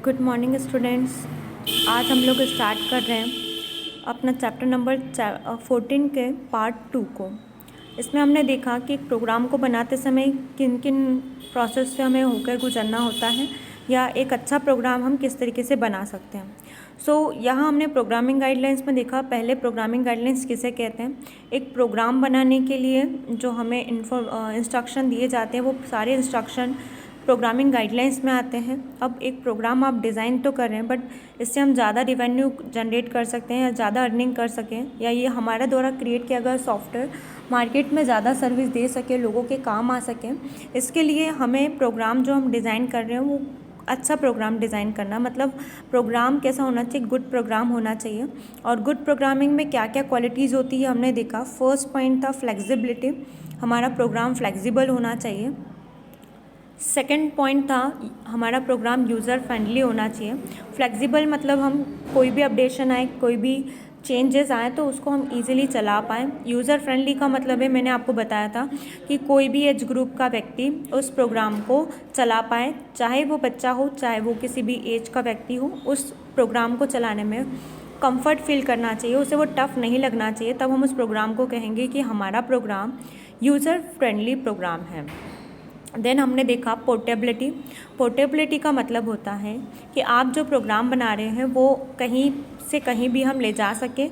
Good morning students. आज हम लोग स्टार्ट कर रहे हैं अपना चैप्टर नंबर 14 के पार्ट 2 को। इसमें हमने देखा कि एक प्रोग्राम को बनाते समय किन किन प्रोसेस से हमें होकर गुजरना होता है या एक अच्छा प्रोग्राम हम किस तरीके से बना सकते हैं। यहाँ हमने प्रोग्रामिंग गाइडलाइंस में देखा। पहले प्रोग्रामिंग गाइडलाइंस किसे कहते हैं? एक प्रोग्राम बनाने के लिए जो हमें इंस्ट्रक्शन दिए जाते हैं वो सारे इंस्ट्रक्शन प्रोग्रामिंग गाइडलाइंस में आते हैं। अब एक प्रोग्राम आप डिज़ाइन तो कर रहे हैं, बट इससे हम ज़्यादा रिवेन्यू जनरेट कर सकते हैं या ज़्यादा अर्निंग कर सकें, या ये हमारे द्वारा क्रिएट किया गया सॉफ्टवेयर मार्केट में ज़्यादा सर्विस दे सके, लोगों के काम आ सकें, इसके लिए हमें प्रोग्राम जो हम डिज़ाइन कर रहे हैं वो अच्छा प्रोग्राम डिज़ाइन करना। मतलब प्रोग्राम कैसा होना चाहिए? गुड प्रोग्राम होना चाहिए। और गुड प्रोग्रामिंग में क्या क्या क्वालिटीज़ होती है हमने देखा। फर्स्ट पॉइंट था फ्लेक्सिबिलिटी, हमारा प्रोग्राम फ्लेक्सिबल होना चाहिए। सेकंड पॉइंट था हमारा प्रोग्राम यूज़र फ्रेंडली होना चाहिए। फ्लेक्सिबल मतलब हम कोई भी अपडेशन आए, कोई भी चेंजेस आए तो उसको हम इजीली चला पाएँ। यूज़र फ्रेंडली का मतलब है, मैंने आपको बताया था कि कोई भी एज ग्रुप का व्यक्ति उस प्रोग्राम को चला पाए, चाहे वो बच्चा हो चाहे वो किसी भी एज का व्यक्ति हो, उस प्रोग्राम को चलाने में कंफर्ट फील करना चाहिए, उसे वो टफ़ नहीं लगना चाहिए। तब हम उस प्रोग्राम को कहेंगे कि हमारा प्रोग्राम यूज़र फ्रेंडली प्रोग्राम है। देन हमने देखा पोर्टेबिलिटी। पोर्टेबिलिटी का मतलब होता है कि आप जो प्रोग्राम बना रहे हैं वो कहीं से कहीं भी हम ले जा सकें।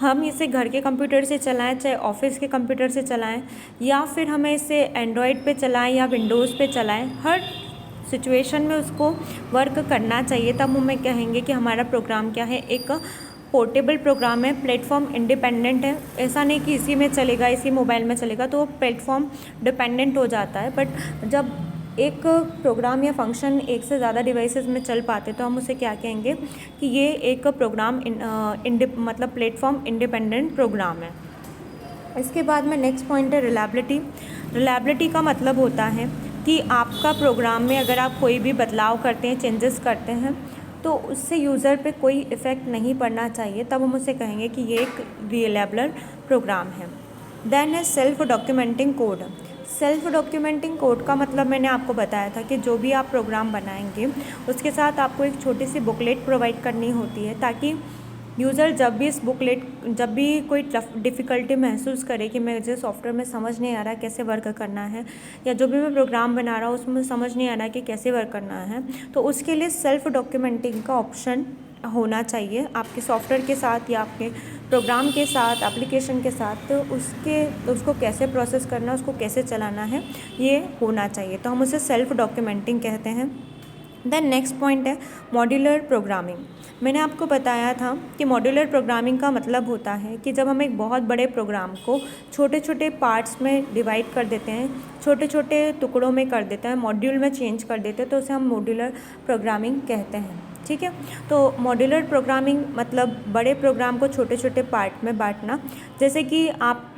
हम इसे घर के कंप्यूटर से चलाएं, चाहे ऑफिस के कंप्यूटर से चलाएं, या फिर हमें इसे एंड्रॉयड पे चलाएं या विंडोज़ पे चलाएं, हर सिचुएशन में उसको वर्क करना चाहिए। तब हमें कहेंगे कि हमारा प्रोग्राम क्या है, एक पोर्टेबल प्रोग्राम है, प्लेटफॉर्म इंडिपेंडेंट है। ऐसा नहीं कि इसी में चलेगा, इसी मोबाइल में चलेगा, तो वो प्लेटफॉर्म डिपेंडेंट हो जाता है। बट जब एक प्रोग्राम या फंक्शन एक से ज़्यादा डिवाइसेस में चल पाते तो हम उसे क्या कहेंगे कि ये एक प्रोग्राम मतलब प्लेटफॉर्म इंडिपेंडेंट प्रोग्राम है। इसके बाद में नेक्स्ट पॉइंट है रिलायबिलिटी। रिलायबिलिटी का मतलब होता है कि आपका प्रोग्राम में अगर आप कोई भी बदलाव करते हैं, चेंजेस करते हैं, तो उससे यूज़र पे कोई इफ़ेक्ट नहीं पड़ना चाहिए। तब हम उसे कहेंगे कि ये एक रिलायबल प्रोग्राम है। देन है self documenting code. Self documenting code का मतलब मैंने आपको बताया था कि जो भी आप प्रोग्राम बनाएंगे उसके साथ आपको एक छोटी सी बुकलेट प्रोवाइड करनी होती है, ताकि यूज़र जब भी कोई डिफ़िकल्टी महसूस करे कि मुझे सॉफ्टवेयर में समझ नहीं आ रहा कैसे वर्क करना है, या जो भी मैं प्रोग्राम बना रहा हूँ उसमें समझ नहीं आ रहा कि कैसे वर्क करना है, तो उसके लिए सेल्फ डॉक्यूमेंटिंग का ऑप्शन होना चाहिए आपके सॉफ्टवेयर के साथ या आपके प्रोग्राम के साथ, एप्लीकेशन के साथ। तो उसको कैसे प्रोसेस करना है, उसको कैसे चलाना है, ये होना चाहिए। तो हम उसे सेल्फ डॉक्यूमेंटिंग कहते हैं। देन नेक्स्ट पॉइंट है मॉड्यूलर प्रोग्रामिंग। मैंने आपको बताया था कि मॉड्यूलर प्रोग्रामिंग का मतलब होता है कि जब हम एक बहुत बड़े प्रोग्राम को छोटे छोटे पार्ट्स में डिवाइड कर देते हैं, छोटे छोटे टुकड़ों में कर देते हैं, मॉड्यूल में चेंज कर देते हैं, तो उसे हम मॉड्यूलर प्रोग्रामिंग कहते हैं। ठीक है, तो मॉड्यूलर प्रोग्रामिंग मतलब बड़े प्रोग्राम को छोटे छोटे पार्ट में बांटना। जैसे कि आप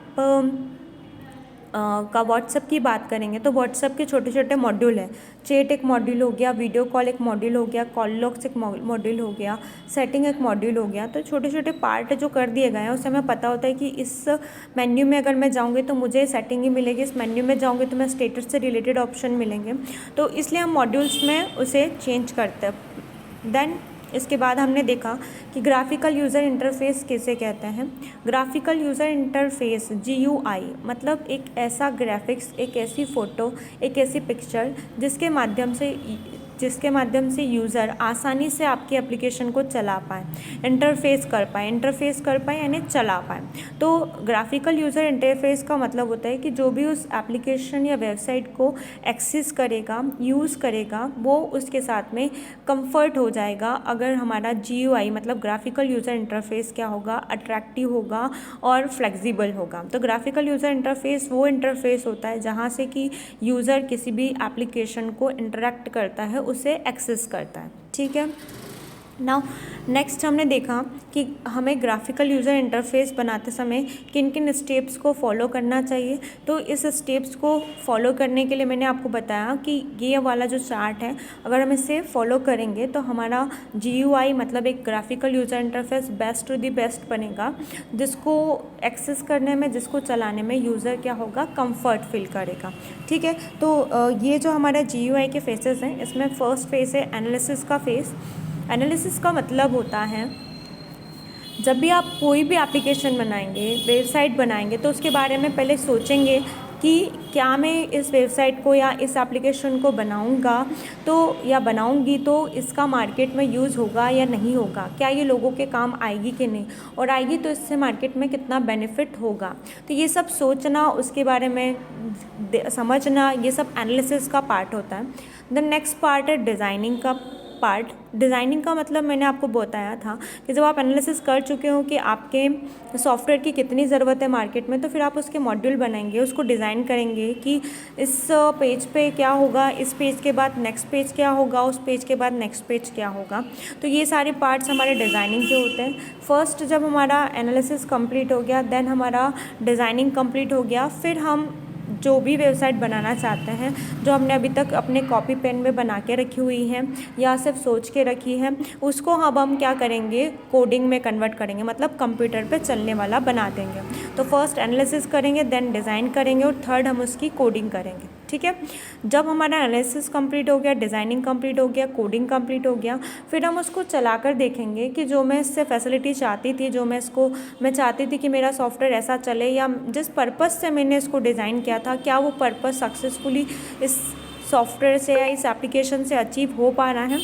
का व्हाट्सएप की बात करेंगे तो व्हाट्सएप के छोटे छोटे मॉड्यूल हैं। चैट एक मॉड्यूल हो गया, वीडियो कॉल एक मॉड्यूल हो गया, कॉल लॉग्स एक मॉड्यूल हो गया, सेटिंग एक मॉड्यूल हो गया। तो छोटे छोटे पार्ट जो कर दिए गए हैं उससे हमें पता होता है कि इस मेन्यू में अगर मैं जाऊँगी तो मुझे सेटिंग ही मिलेगी, इस मेन्यू में जाऊँगी तो मैं स्टेटस से रिलेटेड ऑप्शन मिलेंगे। तो इसलिए हम मॉड्यूल्स में उसे चेंज करते हैं। देन इसके बाद हमने देखा कि ग्राफिकल यूज़र इंटरफेस किसे कहते हैं। ग्राफिकल यूज़र इंटरफेस GUI मतलब एक ऐसा ग्राफिक्स, एक ऐसी फ़ोटो, एक ऐसी पिक्चर जिसके माध्यम से यूज़र आसानी से आपकी एप्लीकेशन को चला पाए, इंटरफेस कर पाए यानी चला पाए। तो ग्राफिकल यूज़र इंटरफेस का मतलब होता है कि जो भी उस एप्लीकेशन या वेबसाइट को एक्सेस करेगा, यूज़ करेगा, वो उसके साथ में कंफर्ट हो जाएगा अगर हमारा GUI मतलब ग्राफिकल यूज़र इंटरफेस क्या होगा, अट्रैक्टिव होगा और फ्लेक्सिबल होगा। तो ग्राफिकल यूज़र इंटरफेस वो इंटरफेस होता है जहाँ से कि यूज़र किसी भी एप्लीकेशन को इंटरेक्ट करता है, उसे एक्सेस करता है। ठीक है, नाउ नेक्स्ट हमने देखा कि हमें ग्राफिकल यूज़र इंटरफेस बनाते समय किन किन स्टेप्स को फॉलो करना चाहिए। तो इस स्टेप्स को फॉलो करने के लिए मैंने आपको बताया कि ये वाला जो चार्ट है, अगर हम इसे फॉलो करेंगे तो हमारा GUI मतलब एक graphical user interface best to the best बनेगा, जिसको एक्सेस करने में, जिसको चलाने में यूज़र क्या होगा, कंफर्ट फील करेगा। ठीक है, तो ये जो हमारा GUI के फेसेस हैं, इसमें फर्स्ट फेस है एनालिसिस का फेस। एनालिसिस का मतलब होता है जब भी आप कोई भी एप्लीकेशन बनाएंगे, वेबसाइट बनाएंगे, तो उसके बारे में पहले सोचेंगे कि क्या मैं इस वेबसाइट को या इस एप्लीकेशन को बनाऊंगा तो या बनाऊंगी तो इसका मार्केट में यूज़ होगा या नहीं होगा, क्या ये लोगों के काम आएगी कि नहीं, और आएगी तो इससे मार्केट में कितना बेनिफिट होगा। तो ये सब सोचना, उसके बारे में समझना, ये सब एनालिसिस का पार्ट होता है। द नेक्स्ट पार्ट है डिज़ाइनिंग का पार्ट। डिज़ाइनिंग का मतलब मैंने आपको बताया था कि जब आप एनालिसिस कर चुके हो कि आपके सॉफ्टवेयर की कितनी ज़रूरत है मार्केट में, तो फिर आप उसके मॉड्यूल बनाएंगे, उसको डिज़ाइन करेंगे कि इस पेज पे क्या होगा, इस पेज के बाद नेक्स्ट पेज क्या होगा, उस पेज के बाद नेक्स्ट पेज क्या होगा। तो ये सारे पार्ट्स हमारे डिज़ाइनिंग के होते हैं। फर्स्ट जब हमारा एनालिसिस कंप्लीट हो गया, देन हमारा डिज़ाइनिंग कंप्लीट हो गया, फिर हम जो भी वेबसाइट बनाना चाहते हैं, जो हमने अभी तक अपने कॉपी पेन में बना के रखी हुई है या सिर्फ सोच के रखी है, उसको अब हम क्या करेंगे, कोडिंग में कन्वर्ट करेंगे, मतलब कंप्यूटर पे चलने वाला बना देंगे। तो फर्स्ट एनालिसिस करेंगे, देन डिज़ाइन करेंगे, और थर्ड हम उसकी कोडिंग करेंगे। ठीक है, जब हमारा एनालिसिस कंप्लीट हो गया, डिज़ाइनिंग कंप्लीट हो गया, कोडिंग कंप्लीट हो गया, फिर हम उसको चलाकर देखेंगे कि जो मैं इससे फैसिलिटी चाहती थी, जो मैं चाहती थी कि मेरा सॉफ्टवेयर ऐसा चले, या जिस पर्पज़ से मैंने इसको डिज़ाइन किया था, क्या वो पर्पज़ सक्सेसफुली इस सॉफ्टवेयर से या इस एप्लीकेशन से अचीव हो पा रहा है।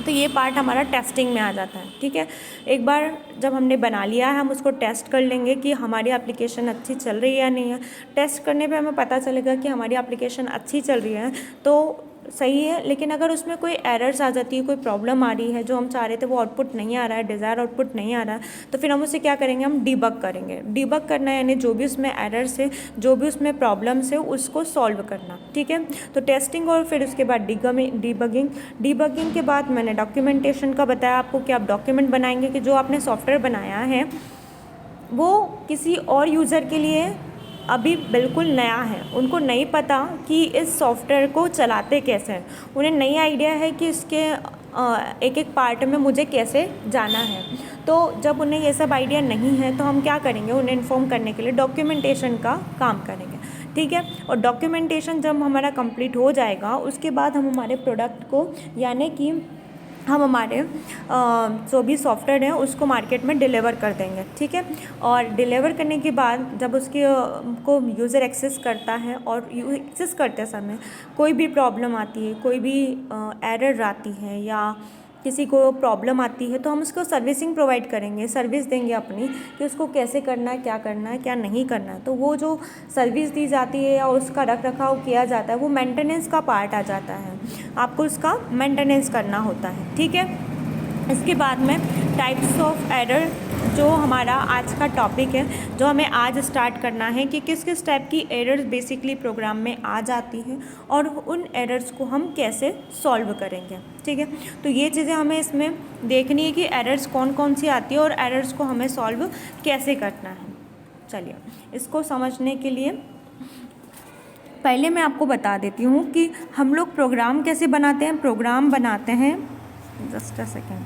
तो ये पार्ट हमारा टेस्टिंग में आ जाता है। ठीक है, एक बार जब हमने बना लिया है, हम उसको टेस्ट कर लेंगे कि हमारी एप्लीकेशन अच्छी चल रही है या नहीं है। टेस्ट करने पे हमें पता चलेगा कि हमारी एप्लीकेशन अच्छी चल रही है तो सही है, लेकिन अगर उसमें कोई एरर्स आ जाती है, कोई प्रॉब्लम आ रही है, जो हम चाह रहे थे वो आउटपुट नहीं आ रहा है, डिज़ायर आउटपुट नहीं आ रहा है, तो फिर हम उसे क्या करेंगे, हम डीबग करेंगे। डीबग करना यानी जो भी उसमें एरर्स है, जो भी उसमें प्रॉब्लम्स है, उसको सॉल्व करना। ठीक है, तो टेस्टिंग और फिर उसके बाद डीबगिंग के बाद मैंने डॉक्यूमेंटेशन का बताया आपको कि आप डॉक्यूमेंट बनाएंगे कि जो आपने सॉफ्टवेयर बनाया है वो किसी और यूज़र के लिए अभी बिल्कुल नया है, उनको नहीं पता कि इस सॉफ्टवेयर को चलाते कैसे हैं, उन्हें नई आइडिया है कि इसके एक एक पार्ट में मुझे कैसे जाना है। तो जब उन्हें ये सब आइडिया नहीं है तो हम क्या करेंगे, उन्हें इन्फॉर्म करने के लिए डॉक्यूमेंटेशन का काम करेंगे। ठीक है, और डॉक्यूमेंटेशन जब हमारा कंप्लीट हो जाएगा, उसके बाद हम हमारे प्रोडक्ट को, यानी कि हम हमारे जो भी सॉफ्टवेयर है उसको मार्केट में डिलीवर कर देंगे। ठीक है, और डिलीवर करने के बाद जब उसके को यूज़र एक्सेस करता है और एक्सेस करते समय कोई भी प्रॉब्लम आती है, कोई भी एरर आती है या किसी को प्रॉब्लम आती है, तो हम उसको सर्विसिंग प्रोवाइड करेंगे, सर्विस देंगे अपनी कि उसको कैसे करना है, क्या नहीं करना है। तो वो जो सर्विस दी जाती है या उसका रख रखाव किया जाता है, वो मेंटेनेंस का पार्ट आ जाता है, आपको उसका मेंटेनेंस करना होता है। ठीक है, इसके बाद में टाइप्स ऑफ एरर, जो हमारा आज का टॉपिक है, जो हमें आज स्टार्ट करना है कि किस किस टाइप की एरर्स बेसिकली प्रोग्राम में आ जाती हैं और उन एरर्स को हम कैसे सॉल्व करेंगे। ठीक है, तो ये चीज़ें हमें इसमें देखनी है कि एरर्स कौन कौन सी आती है और एरर्स को हमें सॉल्व कैसे करना है। चलिए, इसको समझने के लिए पहले मैं आपको बता देती हूँ कि हम लोग प्रोग्राम कैसे बनाते हैं। प्रोग्राम बनाते हैं, जस्ट अ सेकेंड,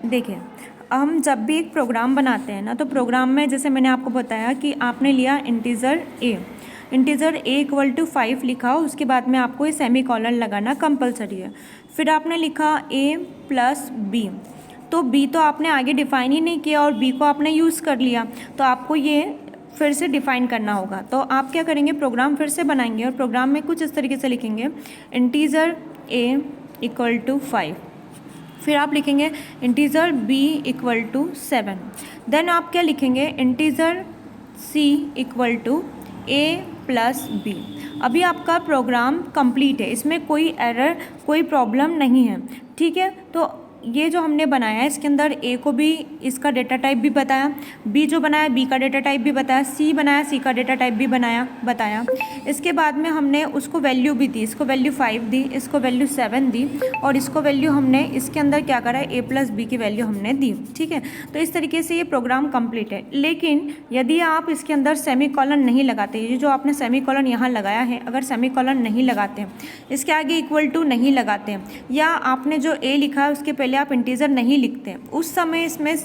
देखिए, हम जब भी एक प्रोग्राम बनाते हैं ना, तो प्रोग्राम में जैसे मैंने आपको बताया कि आपने लिया इंटीजर ए इक्वल टू 5 लिखा, उसके बाद में आपको ये सेमी कॉलन लगाना कंपलसरी है। फिर आपने लिखा a प्लस बी, तो b तो आपने आगे डिफाइन ही नहीं किया और b को आपने यूज़ कर लिया, तो आपको ये फिर से डिफ़ाइन करना होगा। तो आप क्या करेंगे, प्रोग्राम फिर से बनाएंगे और प्रोग्राम में कुछ इस तरीके से लिखेंगे, इंटीजर a इक्वल टू 5, फिर आप लिखेंगे integer b equal to 7, then आप क्या लिखेंगे, integer c equal to a plus b। अभी आपका प्रोग्राम कंप्लीट है, इसमें कोई एरर, कोई प्रॉब्लम नहीं है। ठीक है, तो ये जो हमने बनाया है इसके अंदर ए को भी इसका डेटा टाइप भी बताया, बी जो बनाया बी का डेटा टाइप भी बताया, सी बनाया सी का डेटा टाइप भी बताया। इसके बाद में हमने उसको वैल्यू भी दी, इसको वैल्यू 5 दी, इसको वैल्यू 7 दी और इसको वैल्यू हमने इसके अंदर क्या करा है a+b की वैल्यू हमने दी। ठीक है, तो इस तरीके से ये प्रोग्राम कंप्लीट है। लेकिन यदि आप इसके अंदर सेमीकोलन नहीं लगाते, ये जो आपने सेमीकोलन यहाँ लगाया है, अगर सेमीकोलन नहीं लगाते हैं, इसके आगे इक्वल टू नहीं लगाते हैं, या आपने जो ए लिखा है उसके पहले आप इंटीजर नहीं लिखते, उस समय इसमें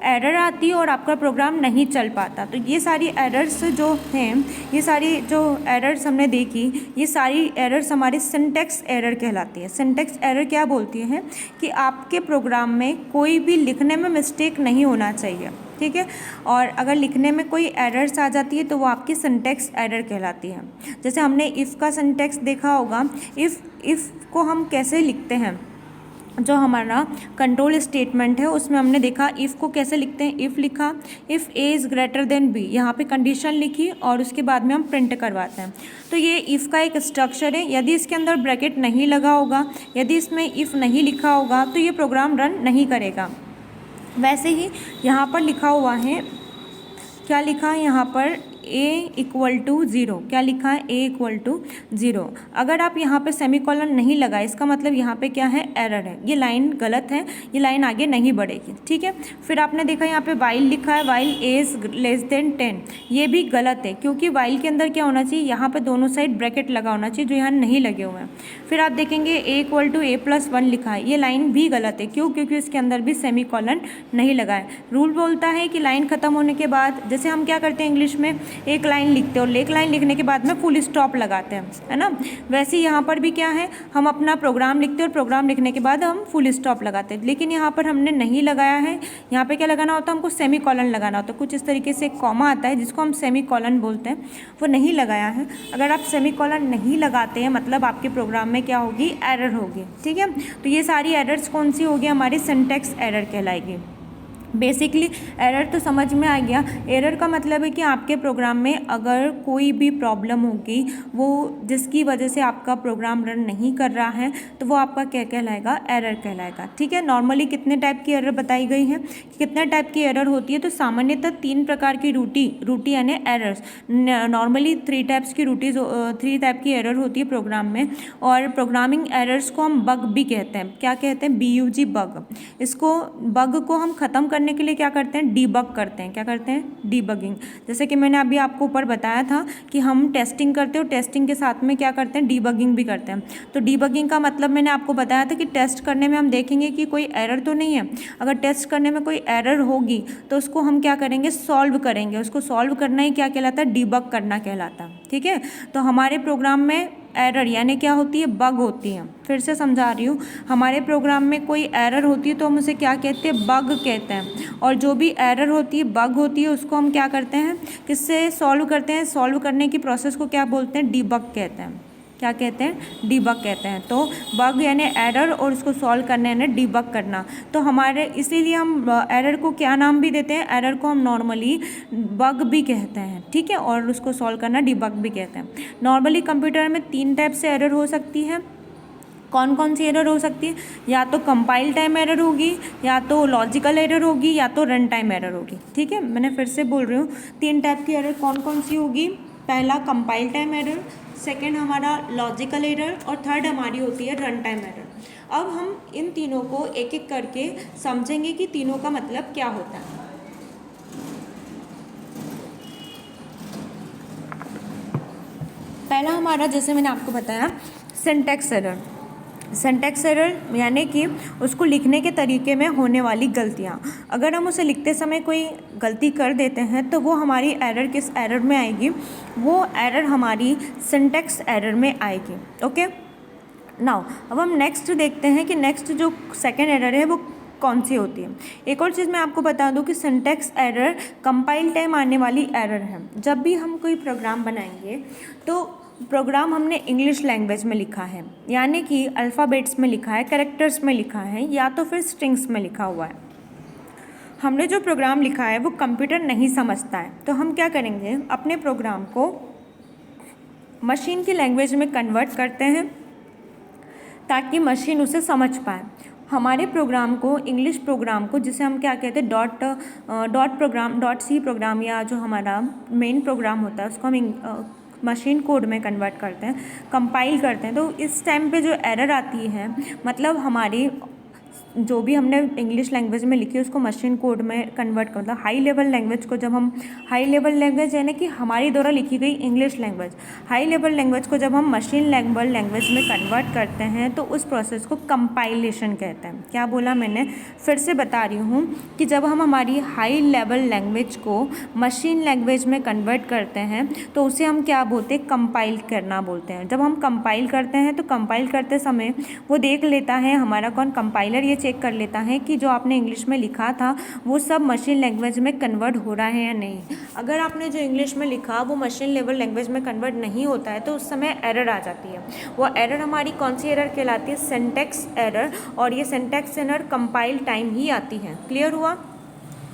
एरर आती है और आपका प्रोग्राम नहीं चल पाता। तो ये सारी एरर्स जो हैं, ये सारी जो एरर्स हमने देखी, ये सारी एरर्स हमारी सिंटैक्स एरर कहलाती है। सिंटैक्स एरर क्या बोलती है कि आपके प्रोग्राम में कोई भी लिखने में मिस्टेक नहीं होना चाहिए। ठीक है, और अगर लिखने में कोई एरर्स आ जाती है तो वो आपकी सिंटैक्स एरर कहलाती है। जैसे हमने इफ़ का सिंटैक्स देखा होगा, इफ़ को हम कैसे लिखते हैं, जो हमारा कंट्रोल स्टेटमेंट है उसमें हमने देखा इफ़ को कैसे लिखते हैं। इफ़ लिखा, if a is greater than b, यहाँ पे कंडीशन लिखी और उसके बाद में हम प्रिंट करवाते हैं। तो ये इफ़ का एक स्ट्रक्चर है। यदि इसके अंदर ब्रैकेट नहीं लगा होगा, यदि इसमें इफ़ नहीं लिखा होगा तो ये प्रोग्राम रन नहीं करेगा। वैसे ही यहाँ पर लिखा हुआ है, क्या लिखा है यहाँ पर, a=0। क्या लिखा है, a=0। अगर आप यहाँ पे सेमीकोलन नहीं लगाए, इसका मतलब यहाँ पे क्या है, एरर है, ये लाइन गलत है, ये लाइन आगे नहीं बढ़ेगी। ठीक है, फिर आपने देखा यहाँ पे वाइल लिखा है, वाइल a <10, ये भी गलत है, क्योंकि वाइल के अंदर क्या होना चाहिए, यहाँ पे दोनों साइड ब्रैकेट लगा होना चाहिए, जो यहाँ नहीं लगे हुए हैं। फिर आप देखेंगे a=a+1 लिखा है, ये लाइन भी गलत है। क्यों? क्योंकि इसके अंदर भी सेमीकोलन नहीं लगा है। रूल बोलता है कि लाइन ख़त्म होने के बाद, जैसे हम क्या करते हैं इंग्लिश में, एक लाइन लिखते हैं और एक लाइन लिखने के बाद में फुल स्टॉप लगाते हैं, है ना। वैसे यहाँ पर भी क्या है, हम अपना प्रोग्राम लिखते हैं और प्रोग्राम लिखने के बाद हम फुल स्टॉप लगाते हैं, लेकिन यहाँ पर हमने नहीं लगाया है। यहाँ पे क्या लगाना होता है, हमको सेमीकोलन लगाना होता है। कुछ इस तरीके से कॉमा आता है जिसको हम सेमीकोलन बोलते हैं, वो नहीं लगाया है। अगर आप सेमीकोलन नहीं लगाते हैं मतलब आपके प्रोग्राम में क्या होगी, एरर होगी। ठीक है, तो ये सारी एरर्स कौन सी होगी, हमारी सिंटैक्स एरर कहलाएगी। बेसिकली एरर तो समझ में आ गया। एरर का मतलब है कि आपके प्रोग्राम में अगर कोई भी प्रॉब्लम होगी, वो जिसकी वजह से आपका प्रोग्राम रन नहीं कर रहा है, तो वो आपका क्या कहलाएगा, एरर कहलाएगा। ठीक है, नॉर्मली कितने टाइप की एरर बताई गई है, कितने टाइप की एरर होती है, तो सामान्यतः 3 प्रकार की रूटी यानी एरर्स, नॉर्मली 3 टाइप की एरर होती है प्रोग्राम में। और प्रोग्रामिंग एरर्स को हम बग भी कहते हैं। क्या कहते हैं, BUG, बग। इसको बग को हम ख़त्म करने के लिए क्या करते हैं, डीबग करते हैं। क्या करते हैं, डीबगिंग। जैसे कि मैंने अभी आपको ऊपर बताया था कि हम टेस्टिंग करते हैं और टेस्टिंग के साथ में क्या करते हैं, डीबगिंग भी करते हैं। तो डीबगिंग का मतलब मैंने आपको बताया था कि टेस्ट करने में हम देखेंगे कि कोई एरर तो नहीं है। अगर टेस्ट करने में कोई एरर होगी तो उसको हम क्या करेंगे, सॉल्व करेंगे। उसको सॉल्व करना ही क्या कहलाता है, डीबग करना कहलाता है। ठीक है, तो हमारे प्रोग्राम में एरर यानी क्या होती है, बग होती है। फिर से समझा रही हूँ, हमारे प्रोग्राम में कोई एरर होती है तो हम उसे क्या कहते हैं, बग कहते हैं। और जो भी एरर होती है, बग होती है, उसको हम क्या करते हैं, किससे सॉल्व करते हैं, सॉल्व करने की प्रोसेस को क्या बोलते हैं, डीबग कहते हैं। क्या कहते हैं, डीबग कहते हैं। तो बग यानी एरर और उसको सॉल्व करना यानी डीबग करना। तो हमारे इसीलिए हम एरर को क्या नाम भी देते हैं, एरर को हम नॉर्मली बग भी कहते हैं। ठीक है, और उसको सॉल्व करना डीबग भी कहते हैं। नॉर्मली कंप्यूटर में 3 टाइप से एरर हो सकती है। कौन कौन सी एरर हो सकती है, या तो कंपाइल टाइम एरर होगी, या तो लॉजिकल एरर होगी, या तो रन टाइम एरर होगी। ठीक है, मैंने फिर से बोल रही हूँ, 3 टाइप की एरर कौन कौन सी होगी। पहला कंपाइल टाइम एरर, सेकेंड हमारा लॉजिकल एरर और थर्ड हमारी होती है रन टाइम एरर। अब हम इन तीनों को एक एक करके समझेंगे कि तीनों का मतलब क्या होता है। पहला हमारा, जैसे मैंने आपको बताया, सिंटैक्स एरर। सिंटैक्स एरर यानी कि उसको लिखने के तरीके में होने वाली गलतियाँ। अगर हम उसे लिखते समय कोई गलती कर देते हैं तो वो हमारी एरर किस एरर में आएगी, वो एरर हमारी सिंटैक्स एरर में आएगी। ओके, नाउ अब हम नेक्स्ट देखते हैं कि नेक्स्ट जो सेकेंड एरर है वो कौन सी होती है। एक और चीज़ मैं आपको बता दूं कि सिंटैक्स एरर कंपाइल टाइम आने वाली एरर है। जब भी हम कोई प्रोग्राम बनाएंगे तो प्रोग्राम हमने इंग्लिश लैंग्वेज में लिखा है, यानी कि अल्फ़ाबेट्स में लिखा है, कैरेक्टर्स में लिखा है, या तो फिर स्ट्रिंग्स में लिखा हुआ है। हमने जो प्रोग्राम लिखा है वो कंप्यूटर नहीं समझता है, तो हम क्या करेंगे, अपने प्रोग्राम को मशीन की लैंग्वेज में कन्वर्ट करते हैं ताकि मशीन उसे समझ पाए। हमारे प्रोग्राम को, इंग्लिश प्रोग्राम को, जिसे हम क्या कहते हैं dot program, dot C program, या जो हमारा मेन प्रोग्राम होता है उसको हम मशीन कोड में कन्वर्ट करते हैं, कंपाइल करते हैं। तो इस टाइम पे जो एरर आती है, मतलब हमारी जो भी हमने इंग्लिश लैंग्वेज में लिखी है उसको मशीन कोड में कन्वर्ट कर, मतलब हाई लेवल लैंग्वेज को जब हम, हाई लेवल लैंग्वेज यानी कि हमारी द्वारा लिखी गई English language, high level language को जब हम मशीन लैंग्वेज में कन्वर्ट करते हैं तो उस प्रोसेस को कंपाइलेशन कहते हैं। क्या बोला मैंने, फिर से बता रही हूँ कि जब हम हमारी हाई लेवल लैंग्वेज को मशीन लैंग्वेज में कन्वर्ट करते हैं तो उसे हम क्या बोलते हैं, कंपाइल करना बोलते हैं। जब हम कंपाइल करते हैं तो कंपाइल करते समय वो देख लेता है, हमारा कौन, कंपाइलर, ये चेक कर लेता है कि जो आपने इंग्लिश में लिखा था वो सब मशीन लैंग्वेज में कन्वर्ट हो रहा है या नहीं। अगर आपने जो इंग्लिश में लिखा वो मशीन लेवल लैंग्वेज में कन्वर्ट नहीं होता है तो उस समय एरर आ जाती है। वो एरर हमारी कौन सी एरर कहलाती है, सिंटैक्स एरर, और ये सिंटैक्स एरर कंपाइल टाइम ही आती है। क्लियर हुआ?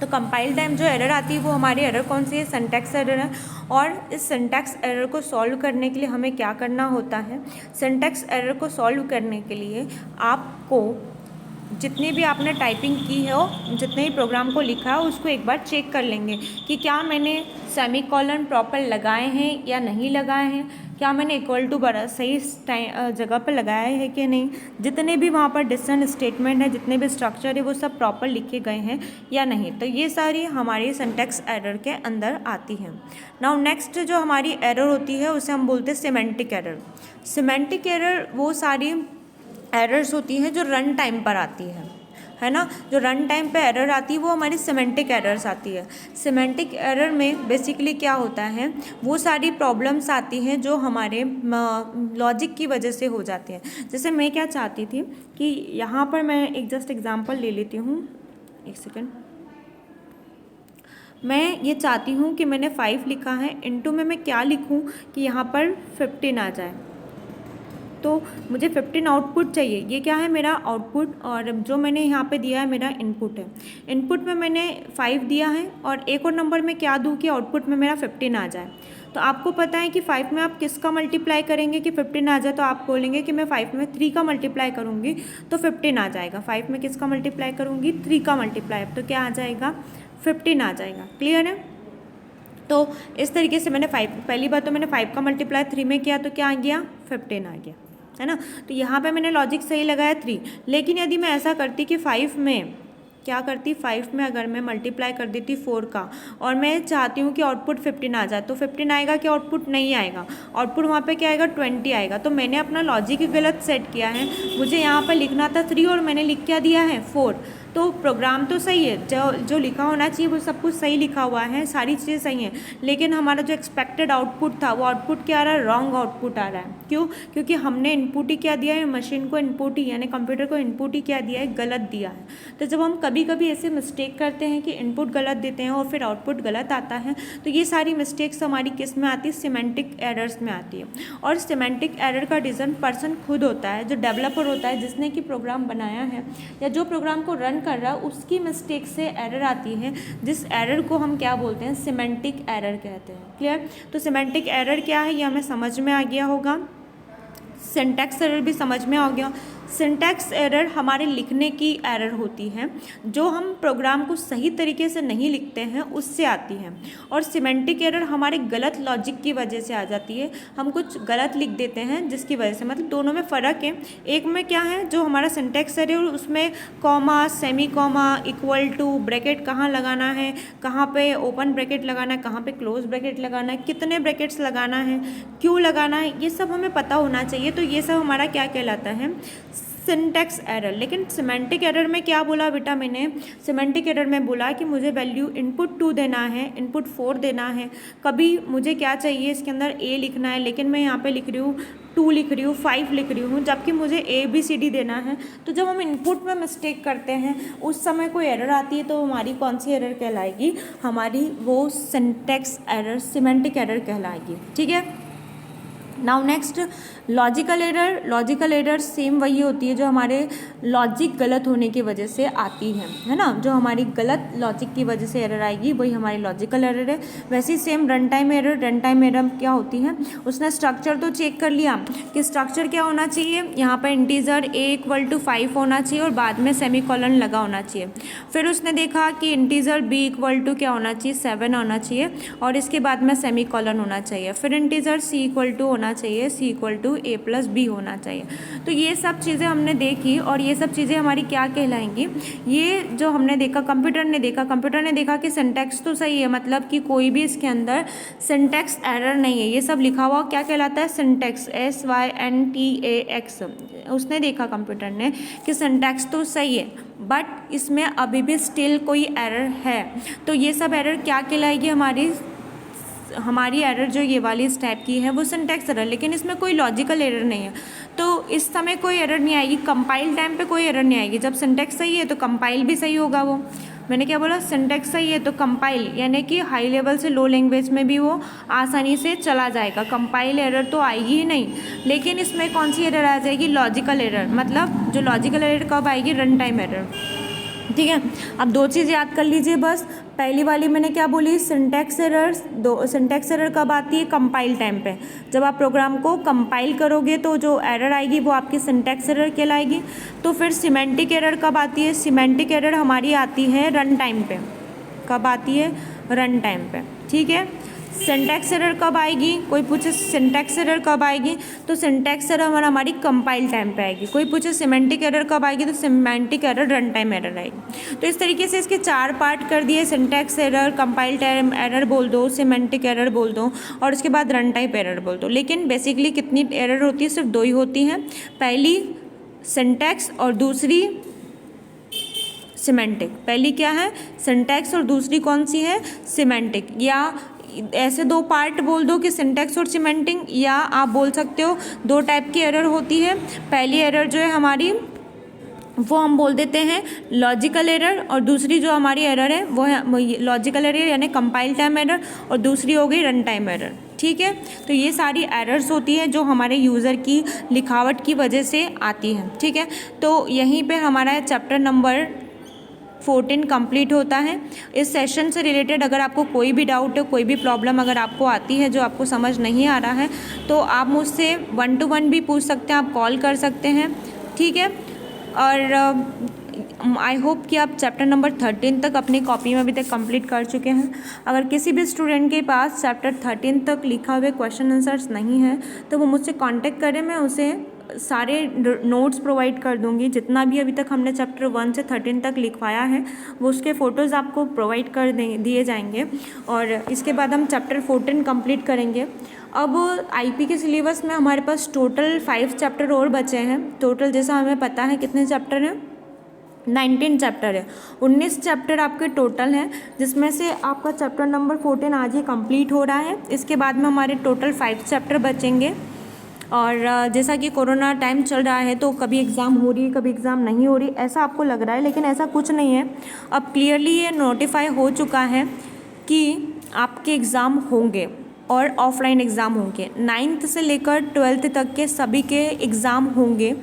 तो कंपाइल टाइम जो एरर आती है वो हमारी एरर कौन सी है, सिंटैक्स एरर है। और इस सिंटैक्स एरर को सॉल्व करने के लिए हमें क्या करना होता है, सिंटैक्स एरर को सॉल्व करने के लिए आपको जितनी भी आपने टाइपिंग की हो, जितने भी प्रोग्राम को लिखा है उसको एक बार चेक कर लेंगे कि क्या मैंने सेमीकोलन प्रॉपर लगाए हैं या नहीं लगाए हैं, क्या मैंने इक्वल टू बड़ा सही जगह पर लगाया है कि नहीं, जितने भी वहाँ पर डिफरेंट स्टेटमेंट है, जितने भी स्ट्रक्चर है वो सब प्रॉपर लिखे गए हैं या नहीं। तो ये सारी हमारी सिंटैक्स एरर के अंदर आती है। नाउ नेक्स्ट जो हमारी एरर होती है उसे हम बोलते हैं सिमेंटिक एरर। सिमेंटिक एरर वो सारी एरर्स होती हैं जो रन टाइम पर आती है ना, जो रन टाइम पे एरर आती है वो हमारी सिमेंटिक एरर्स आती है। सिमेंटिक एरर में बेसिकली क्या होता है, वो सारी प्रॉब्लम्स आती हैं जो हमारे लॉजिक की वजह से हो जाती हैं। जैसे मैं क्या चाहती थी कि यहाँ पर मैं एक जस्ट एग्जांपल ले लेती हूँ, एक सेकेंड। मैं ये चाहती हूँ कि मैंने 5 लिखा है, इनटू में मैं क्या लिखूँ कि यहाँ पर 15 आ जाए, तो मुझे 15 आउटपुट चाहिए। ये क्या है, मेरा आउटपुट, और जो मैंने यहाँ पे दिया है मेरा इनपुट है। इनपुट में मैंने 5 दिया है और एक और नंबर में क्या दूँ कि आउटपुट में मेरा 15 आ जाए। तो आपको पता है कि 5 में आप किसका मल्टीप्लाई करेंगे कि 15 आ जाए, तो आप बोलेंगे कि मैं 5 में 3 का मल्टीप्लाई करूँगी तो 15 आ जाएगा। 5 में किसका मल्टीप्लाई करूँगी, 3 का मल्टीप्लाई, तो क्या आ जाएगा, 15 आ जाएगा। क्लियर है? तो इस तरीके से मैंने पहली बार तो मैंने 5 का मल्टीप्लाई 3 में किया तो क्या आ गया, 15 आ गया, है ना। तो यहाँ पे मैंने लॉजिक सही लगाया 3। लेकिन यदि मैं ऐसा करती कि 5 में क्या करती, 5 में अगर मैं मल्टीप्लाई कर देती 4 का, और मैं चाहती हूँ कि आउटपुट 15 आ जाए, तो 15 आएगा कि आउटपुट नहीं आएगा, आउटपुट वहाँ पे क्या आएगा, 20 आएगा। तो मैंने अपना लॉजिक ही गलत सेट किया है। मुझे यहाँ पर लिखना था 3 और मैंने लिख क्या दिया है, 4। तो प्रोग्राम तो सही है, जो लिखा होना चाहिए वो सब कुछ सही लिखा हुआ है, सारी चीज़ें सही हैं, लेकिन हमारा जो एक्सपेक्टेड आउटपुट था वो आउटपुट क्या आ रहा है, रॉन्ग आउटपुट आ रहा है। क्यों? क्योंकि हमने इनपुट ही क्या दिया है, मशीन को इनपुट ही, यानी कंप्यूटर को इनपुट ही क्या दिया है, गलत दिया है। तो जब हम कभी कभी ऐसे मिस्टेक करते हैं कि इनपुट गलत देते हैं और फिर आउटपुट गलत आता है, तो ये सारी मिस्टेक्स हमारी किस में आती है, सिमेंटिक एरर्स में आती है। और सिमेंटिक एरर का रीज़न पर्सन खुद होता है, जो डेवलपर होता है, जिसने कि प्रोग्राम बनाया है या जो प्रोग्राम को रन कर रहा है, उसकी मिस्टेक से एरर आती है, जिस एरर को हम क्या बोलते हैं, सिमेंटिक एरर कहते हैं। क्लियर? तो सिमेंटिक एरर क्या है ये हमें समझ में आ गया होगा। सिंटैक्स एरर भी समझ में आ गया। सिंटैक्स एरर हमारे लिखने की एरर होती है, जो हम प्रोग्राम को सही तरीके से नहीं लिखते हैं उससे आती है। और सिमेंटिक एरर हमारे गलत लॉजिक की वजह से आ जाती है, हम कुछ गलत लिख देते हैं जिसकी वजह से, मतलब दोनों में फ़र्क है। एक में क्या है, जो हमारा सिंटैक्स एरर उसमें comma, semi comma, equal to, bracket कहाँ लगाना है, कहाँ पे ओपन ब्रैकेट लगाना है, कहाँ पे क्लोज ब्रैकेट लगाना है, कितने ब्रैकेट्स लगाना है, क्यों लगाना है, ये सब हमें पता होना चाहिए। तो ये सब हमारा क्या कहलाता है, सिंटैक्स एरर। लेकिन सिमेंटिक एरर में क्या बोला बेटा मैंने, सिमेंटिक एरर में बोला कि मुझे वैल्यू इनपुट 2 देना है, इनपुट 4 देना है, कभी मुझे क्या चाहिए इसके अंदर A लिखना है, लेकिन मैं यहाँ पे लिख रही हूँ 2 लिख रही हूँ, 5 लिख रही हूँ, जबकि मुझे ABCD देना है। तो जब हम इनपुट में मिस्टेक करते हैं उस समय कोई एरर आती है, तो हमारी कौन सी एरर कहलाएगी, हमारी वो सिंटैक्स एरर, सिमेंटिक एरर कहलाएगी। ठीक है, now next logical error. Logical error same वही होती है जो हमारे लॉजिक गलत होने की वजह से आती है ना, जो हमारी गलत लॉजिक की वजह से एरर आएगी वही हमारी लॉजिकल एरर है। वैसे ही same run time error. Run time error क्या होती है, उसने स्ट्रक्चर तो चेक कर लिया कि स्ट्रक्चर क्या होना चाहिए, यहाँ पर इंटीजर a=5 होना चाहिए और बाद में सेमीकोलन लगा होना चाहिए। फिर उसने देखा कि इंटीजर b= क्या होना चाहिए, 7 होना चाहिए और इसके बाद में सेमीकोलन होना चाहिए। फिर इंटीजर c= होना चाहिए, c=a+b होना चाहिए। तो ये सब चीज़ें हमने देखी और ये सब चीज़ें हमारी क्या कहलाएंगी, ये जो हमने देखा कंप्यूटर ने देखा कि सिंटैक्स तो सही है, मतलब कि कोई भी इसके अंदर सिंटैक्स एरर नहीं है। ये सब लिखा हुआ क्या कहलाता है, सिंटैक्स, SYNTAX। उसने देखा कंप्यूटर ने कि सिंटैक्स तो सही है बट इसमें अभी भी स्टिल कोई एरर है। तो ये सब एरर क्या कहलाएगी, हमारी एरर जो ये वाली इस टाइप की है वो सिंटैक्स एरर, लेकिन इसमें कोई लॉजिकल एरर नहीं है। तो इस समय कोई एरर नहीं आएगी, कंपाइल टाइम पे कोई एरर नहीं आएगी। जब सिंटैक्स सही है तो कंपाइल भी सही होगा। वो मैंने क्या बोला, सिंटैक्स सही है तो कंपाइल, यानी कि हाई लेवल से लो लैंग्वेज में भी वो आसानी से चला जाएगा। कंपाइल एरर तो आएगी ही नहीं। लेकिन इसमें कौन सी एरर आ जाएगी, लॉजिकल एरर। मतलब जो लॉजिकल एरर कब आएगी, रन टाइम एरर। ठीक है, अब दो चीज़ याद कर लीजिए बस। पहली वाली मैंने क्या बोली, सिंटैक्स एरर्स। सिंटैक्स एरर कब आती है, कंपाइल टाइम पे। जब आप प्रोग्राम को कंपाइल करोगे तो जो एरर आएगी वो आपकी सिंटैक्स एरर कहलाएगी। तो फिर सिमेंटिक एरर कब आती है, सिमेंटिक एरर हमारी आती है रन टाइम पे। कब आती है, रन टाइम पे। ठीक है, सिंटैक्स एरर कब आएगी, कोई पूछे सिंटैक्स एरर कब आएगी, तो सिंटैक्स एरर हमारी कंपाइल टाइम पे आएगी। कोई पूछे सिमेंटिक एरर कब आएगी, तो semantic error run time error आएगी। तो इस तरीके से इसके 4 पार्ट कर दिए, syntax error, compile time error बोल दो, सिमेंटिक एरर बोल दो और उसके बाद रन टाइम एरर बोल दो। लेकिन बेसिकली कितनी एरर होती है, सिर्फ 2 ही होती हैं। पहली सिंटैक्स और दूसरी सिमेंटिक। पहली क्या है, सिंटैक्स और दूसरी कौन सी है, सिमेंटिक। या ऐसे 2 पार्ट बोल दो कि सिंटैक्स और सिमेंटिक, या आप बोल सकते हो 2 टाइप की एरर होती है। पहली एरर जो है हमारी वो हम बोल देते हैं लॉजिकल एरर, और दूसरी जो हमारी एरर है वो है लॉजिकल एरर यानी कंपाइल टाइम एरर, और दूसरी हो गई रन टाइम एरर। ठीक है, तो ये सारी एरर्स होती है जो हमारे यूज़र की लिखावट की वजह से आती हैं। ठीक है, तो यहीं पे हमारा चैप्टर नंबर 14 कंप्लीट होता है। इस सेशन से रिलेटेड अगर आपको कोई भी डाउट है, कोई भी प्रॉब्लम अगर आपको आती है जो आपको समझ नहीं आ रहा है, तो आप मुझसे 1 to 1 भी पूछ सकते हैं, आप कॉल कर सकते हैं। ठीक है, और आई होप कि आप चैप्टर नंबर 13 तक अपनी कॉपी में अभी तक कंप्लीट कर चुके हैं। अगर किसी भी स्टूडेंट के पास चैप्टर 13 तक लिखा हुए क्वेश्चन आंसर्स नहीं है तो वो मुझसे कांटेक्ट करें, मैं उसे सारे नोट्स प्रोवाइड कर दूंगी। जितना भी अभी तक हमने चैप्टर 1 से 13 तक लिखवाया है वो उसके फ़ोटोज़ आपको प्रोवाइड कर दिए जाएंगे, और इसके बाद हम चैप्टर 14 कंप्लीट करेंगे। अब आईपी के सिलेबस में हमारे पास टोटल 5 चैप्टर और बचे हैं। टोटल जैसा हमें पता है कितने चैप्टर हैं, 19 चैप्टर है। 19 चैप्टर आपके टोटल हैं, जिसमें से आपका चैप्टर नंबर 14 आज ही कंप्लीट हो रहा है। इसके बाद में हमारे टोटल 5 चैप्टर बचेंगे। और जैसा कि कोरोना टाइम चल रहा है तो कभी एग्ज़ाम हो रही है, कभी एग्ज़ाम नहीं हो रही, ऐसा आपको लग रहा है, लेकिन ऐसा कुछ नहीं है। अब क्लियरली ये नोटिफाई हो चुका है कि आपके एग्ज़ाम होंगे और ऑफलाइन एग्ज़ाम होंगे। 9th से लेकर 12th तक के सभी के एग्ज़ाम होंगे।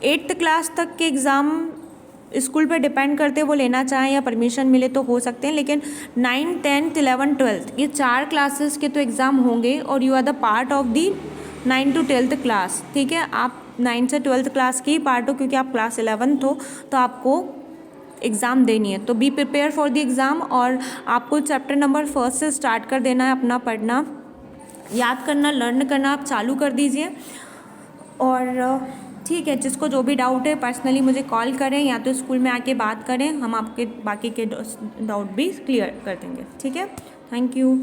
8th क्लास तक के एग्ज़ाम स्कूल पे डिपेंड करते हैं, वो लेना चाहें या परमिशन मिले तो हो सकते हैं, लेकिन 9, 10th, 11, 12th ये 4 क्लासेस के तो एग्ज़ाम होंगे और you are the part of the 9 to 12th class. ठीक है, आप 9 से 12th क्लास की ही पार्ट हो, क्योंकि आप क्लास 11th हो तो आपको एग्ज़ाम देनी है। तो be prepare for the exam, और आपको चैप्टर नंबर 1 से स्टार्ट कर देना है। अपना पढ़ना, याद करना, लर्न करना आप चालू कर दीजिए। और ठीक है, जिसको जो भी डाउट है पर्सनली मुझे कॉल करें या तो स्कूल में आके बात करें, हम आपके बाकी के डाउट भी क्लियर कर देंगे। ठीक है, थैंक यू।